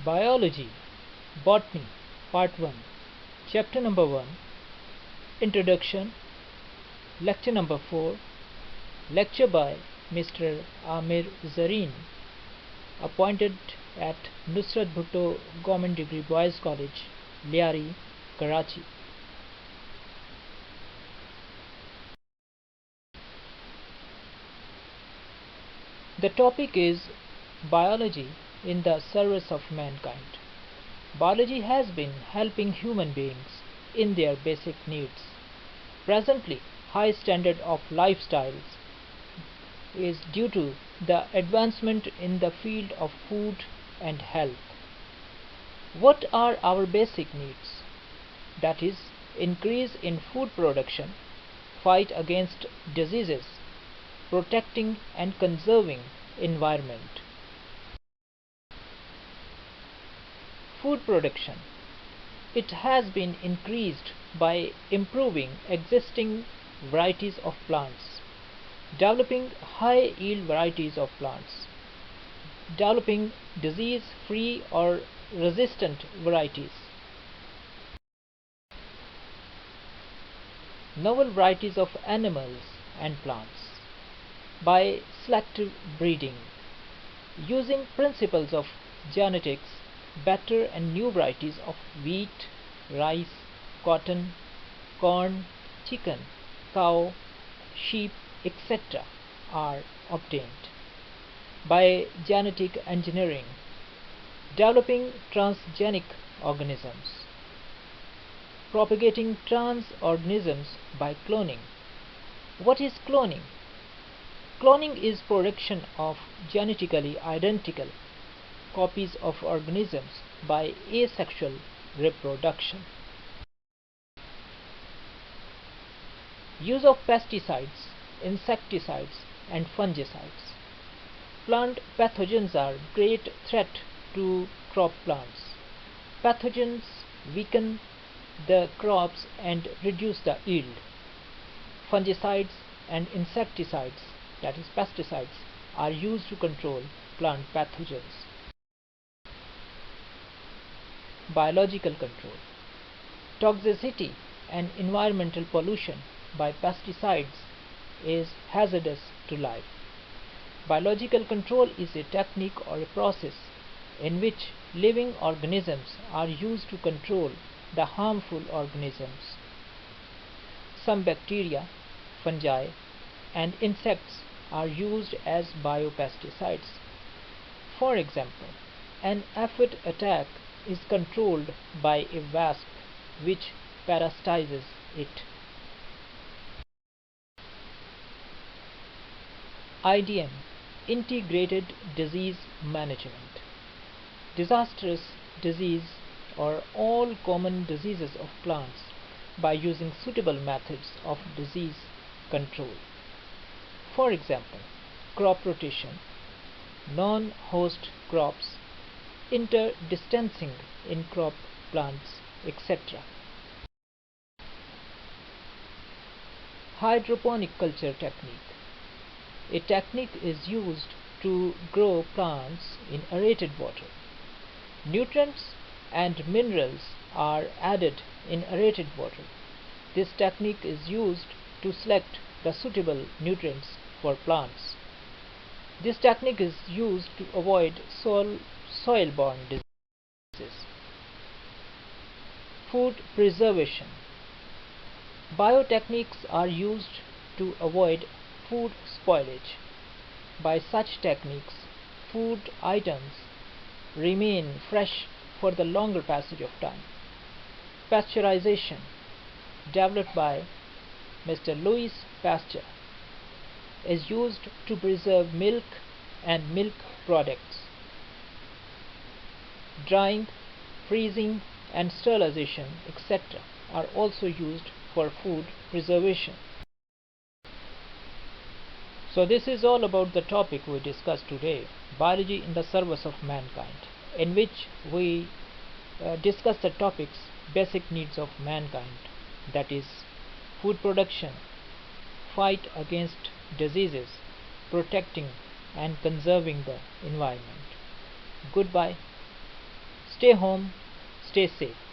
Biology, Botany, Part 1, Chapter number 1, Introduction, Lecture number 4, Lecture by Mr. Amir Zareen, appointed at Nusrat Bhutto Government Degree Boys College, Liari, Karachi. The topic is Biology in the Service of Mankind. Biology has been helping human beings in their basic needs. Presently, high standard of lifestyles is due to the advancement in the field of food and health. What are our basic needs? That is, increase in food production, fight against diseases, protecting and conserving environment. Food production. It has been increased by improving existing varieties of plants, developing high yield varieties of plants, developing disease-free or resistant varieties, novel varieties of animals and plants, by selective breeding, using principles of genetics, better and new varieties of wheat, rice, cotton, corn, chicken, cow, sheep, etc. are obtained. By genetic engineering, developing transgenic organisms, propagating trans organisms by cloning. What is cloning? Cloning is production of genetically identical copies of organisms by asexual reproduction. Use of pesticides, insecticides and fungicides. Plant pathogens are great threat to crop plants. Pathogens weaken the crops and reduce the yield. Fungicides and insecticides, that is pesticides, are used to control plant pathogens. Biological control. Toxicity and environmental pollution by pesticides is hazardous to life. Biological control is a technique or a process in which living organisms are used to control the harmful organisms. Some bacteria, fungi, and insects are used as biopesticides. For example, an aphid attack is controlled by a wasp which parasitizes it. IDM, Integrated Disease Management. Disastrous disease or all common diseases of plants by using suitable methods of disease control. For example, crop rotation, non-host crops, interdistancing in crop plants, etc. Hydroponic culture technique. A technique is used to grow plants in aerated water. Nutrients and minerals are added in aerated water. This technique is used to select the suitable nutrients for plants. This technique is used to avoid soil-borne diseases. Food preservation. Biotechniques are used to avoid food spoilage. By such techniques, food items remain fresh for the longer passage of time. Pasteurization, developed by Mr. Louis Pasteur, is used to preserve milk and milk products. Drying, freezing and sterilization, etc. are also used for food preservation. So this is all about the topic we discussed today, biology in the service of mankind, in which we discuss the topics basic needs of mankind, that is food production, fight against diseases, protecting and conserving the environment. Goodbye. Stay home, stay safe.